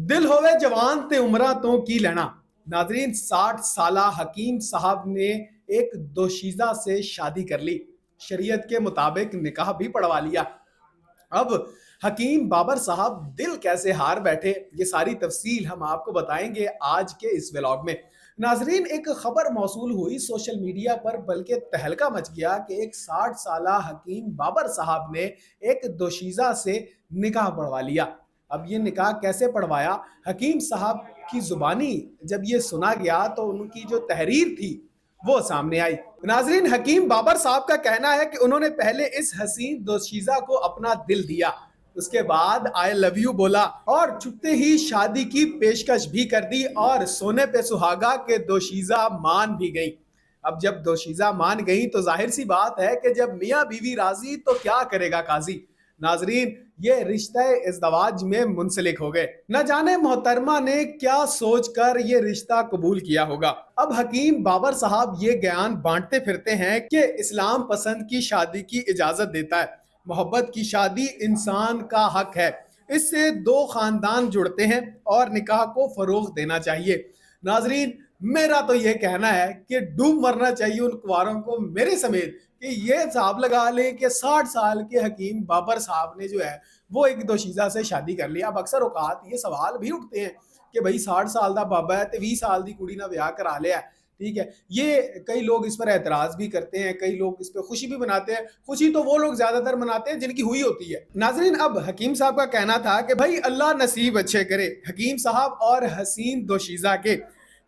دل ہوئے جوان تے عمرہ تو کی لینا۔ ناظرین، 60 سالہ حکیم صاحب نے ایک دوشیزہ سے شادی کر لی، شریعت کے مطابق نکاح بھی پڑھوا لیا۔ اب حکیم بابر صاحب دل کیسے ہار بیٹھے، یہ ساری تفصیل ہم آپ کو بتائیں گے آج کے اس ولاگ میں۔ ناظرین، ایک خبر موصول ہوئی سوشل میڈیا پر، بلکہ تہلکہ مچ گیا کہ ایک 60 سالہ حکیم بابر صاحب نے ایک دوشیزہ سے نکاح پڑھوا لیا۔ اب یہ نکاح کیسے پڑھوایا؟ حکیم صاحب کی زبانی جب یہ سنا گیا تو ان کی جو تحریر تھی وہ سامنے آئی۔ ناظرین، حکیم بابر صاحب کا کہنا ہے کہ انہوں نے پہلے اس حسین دوشیزہ کو اپنا دل دیا، اس کے بعد آئی لو یو بولا اور چھپتے ہی شادی کی پیشکش بھی کر دی، اور سونے پہ سہاگا کے دوشیزہ مان بھی گئی۔ اب جب دوشیزہ مان گئی تو ظاہر سی بات ہے کہ جب میاں بیوی راضی تو کیا کرے گا قاضی۔ ناظرین، یہ رشتہ ازدواج میں منسلک ہو گئے۔ نہ جانے محترمہ نے کیا سوچ کر یہ رشتہ قبول کیا ہوگا۔ اب حکیم بابر صاحب یہ گیان بانٹتے پھرتے ہیں کہ اسلام پسند کی شادی کی اجازت دیتا ہے، محبت کی شادی انسان کا حق ہے، اس سے دو خاندان جڑتے ہیں اور نکاح کو فروغ دینا چاہیے۔ ناظرین، میرا تو یہ کہنا ہے کہ ڈوب مرنا چاہیے ان کواروں کو میرے سمیت، کہ یہ حساب لگا لیں کہ 60 سال کے حکیم بابر صاحب نے جو ہے وہ ایک دوشیزہ سے شادی کر لی۔ اب اکثر اوقات یہ سوال بھی اٹھتے ہیں کہ بھئی 60 سال دا بابا ہے تے 20 سال دی کڑی نہ بیاہ کرا لیا ہے، ٹھیک ہے۔ یہ کئی لوگ اس پر اعتراض بھی کرتے ہیں، کئی لوگ اس پہ خوشی بھی مناتے ہیں۔ خوشی تو وہ لوگ زیادہ تر مناتے ہیں جن کی ہوئی ہوتی ہے۔ ناظرین، اب حکیم صاحب کا کہنا تھا کہ بھائی اللہ نصیب اچھے کرے حکیم صاحب اور حسین دوشیزہ کے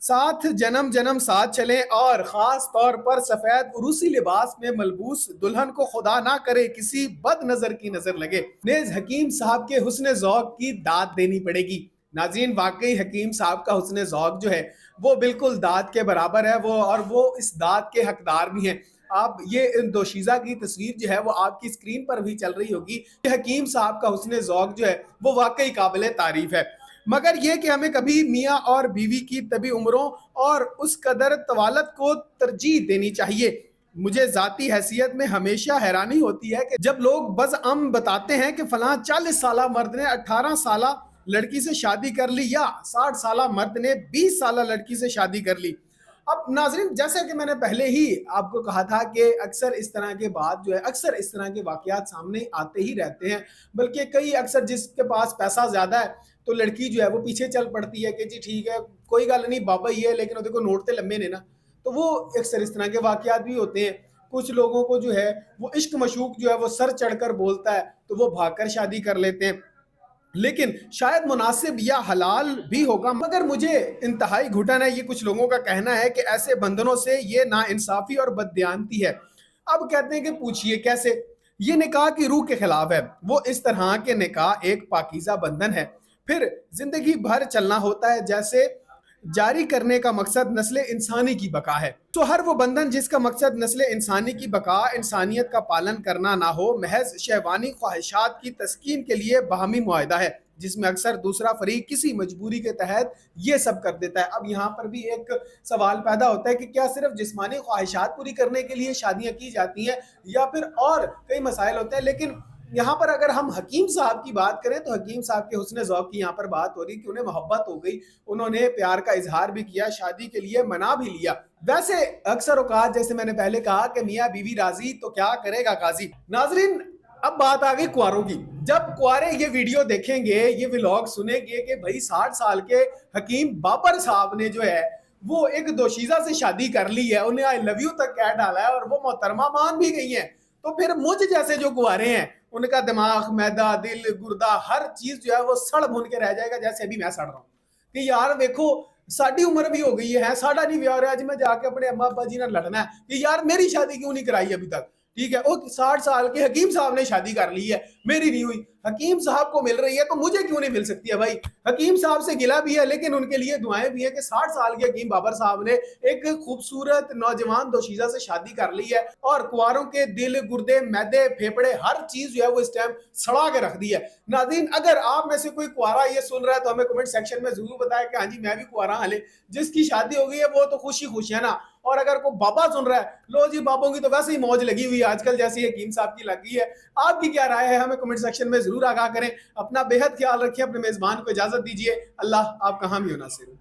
ساتھ جنم جنم ساتھ چلیں، اور خاص طور پر سفید عروسی لباس میں ملبوس دلہن کو خدا نہ کرے کسی بد نظر کی نظر لگے، نیز حکیم صاحب کے حسن ذوق کی داد دینی پڑے گی۔ ناظرین، واقعی حکیم صاحب کا حسن ذوق جو ہے وہ بالکل داد کے برابر ہے، اور وہ اس داد کے حقدار بھی ہیں۔ آپ یہ دوشیزہ کی تصویر جو ہے وہ آپ کی سکرین پر بھی چل رہی ہوگی کہ حکیم صاحب کا حسن ذوق جو ہے وہ واقعی قابل تعریف ہے، مگر یہ کہ ہمیں کبھی میاں اور بیوی کی طبی عمروں اور اس قدر طوالت کو ترجیح دینی چاہیے۔ مجھے ذاتی حیثیت میں ہمیشہ حیرانی ہوتی ہے کہ جب لوگ بزعم بتاتے ہیں کہ فلاں 40 سالہ مرد نے 18 سالہ لڑکی سے شادی کر لی، یا 60 سالہ مرد نے 20 سالہ لڑکی سے شادی کر لی۔ اب ناظرین، جیسا کہ میں نے پہلے ہی آپ کو کہا تھا کہ اکثر اس طرح کے بات جو ہے، اکثر اس طرح کے واقعات سامنے آتے ہی رہتے ہیں، بلکہ کئی اکثر جس کے پاس پیسہ زیادہ ہے تو لڑکی جو ہے وہ پیچھے چل پڑتی ہے کہ جی ٹھیک ہے کوئی گل نہیں، بابا ہی ہے لیکن وہ دیکھو نوٹ تے لمبے نے نا، تو وہ اکثر اس طرح کے واقعات بھی ہوتے ہیں۔ کچھ لوگوں کو جو ہے وہ عشق مشوق جو ہے وہ سر چڑھ کر بولتا ہے تو وہ بھاگ کر شادی کر لیتے ہیں، لیکن شاید مناسب یا حلال بھی ہوگا، مگر مجھے انتہائی گھٹن ہے یہ کچھ لوگوں کا کہنا ہے کہ ایسے بندھنوں سے یہ ناانصافی اور بددیانتی ہے۔ اب کہتے ہیں کہ پوچھئے کیسے؟ یہ نکاح کی روح کے خلاف ہے۔ وہ اس طرح کے نکاح ایک پاکیزہ بندھن ہے، پھر زندگی بھر چلنا ہوتا ہے، جیسے جاری کرنے کا مقصد نسل انسانی کی بقا ہے۔ تو ہر وہ بندھن جس کا مقصد نسل انسانی کی بقا، انسانیت کا پالن کرنا نہ ہو، محض شہوانی خواہشات کی تسکین کے لیے باہمی معاہدہ ہے، جس میں اکثر دوسرا فریق کسی مجبوری کے تحت یہ سب کر دیتا ہے۔ اب یہاں پر بھی ایک سوال پیدا ہوتا ہے کہ کیا صرف جسمانی خواہشات پوری کرنے کے لیے شادیاں کی جاتی ہیں، یا پھر اور کئی مسائل ہوتے ہیں؟ لیکن یہاں پر اگر ہم حکیم صاحب کی بات کریں تو حکیم صاحب کے حسن ذوق کی یہاں پر بات ہو رہی کہ انہیں محبت ہو گئی، انہوں نے پیار کا اظہار بھی کیا، شادی کے لیے منا بھی لیا۔ ویسے اکثر اوقات جیسے میں نے پہلے کہا کہ میاں بیوی راضی تو کیا کرے گا قاضی۔ ناظرین، اب بات آ گئی کواروں کی۔ جب کوارے یہ ویڈیو دیکھیں گے، یہ ولاگ سنیں گے کہ بھائی 60 سال کے حکیم بابر صاحب نے جو ہے وہ ایک دوشیزہ سے شادی کر لی ہے، انہیں آئی لو یو تک کہہ ڈالا ہے، اور وہ محترمہ مان بھی گئی ہیں، تو پھر مجھ جیسے جو کوارے ہیں ان کا دماغ، میدا، دل، گردہ، ہر چیز جو ہے وہ سڑ بھن کے رہ جائے گا، جیسے ابھی میں سڑ رہا ہوں کہ یار دیکھو ساڑھی عمر بھی ہو گئی ہے، ساڑھا نہیں بیاہ ہو رہا، آج میں جا کے اپنے اماں ابا جی نے لڑنا ہے کہ یار میری شادی کیوں نہیں کرائی ابھی تک، ٹھیک ہے۔ وہ 60 سال کے حکیم صاحب نے شادی کر لی ہے، میری نہیں ہوئی، حکیم صاحب کو مل رہی ہے تو مجھے کیوں نہیں مل سکتی ہے؟ بھائی حکیم صاحب سے گلہ بھی ہے لیکن ان کے لیے دعائیں بھی ہیں کہ 60 سال کے حکیم بابر صاحب نے ایک خوبصورت نوجوان دوشیزہ سے شادی کر لی ہے، اور کواروں کے دل، گردے، میدے، پھیپڑے، ہر چیز جو ہے وہ اس ٹائم سڑا کے رکھ دی ہے۔ ناظرین، اگر آپ میں سے کوئی کوارا یہ سن رہا ہے تو ہمیں کمنٹ سیکشن میں ضرور بتائیں کہ ہاں جی میں بھی کوارا ہوں، جس کی شادی ہو گئی ہے وہ تو خوشی خوشی ہے نا، اور اگر کوئی بابا سن رہا ہے، لو جی بابوں کی تو ویسے ہی موج لگی ہوئی ہے آج کل جیسی حکیم صاحب کی لگی ہے۔ آپ کی کیا رائے ہے ہمیں کمنٹ سیکشن میں ضرور آگاہ کریں. اپنا بے حد خیال رکھیں. اپنے میزبان کو اجازت دیجیے. اللہ آپ کا حامی و ناصر.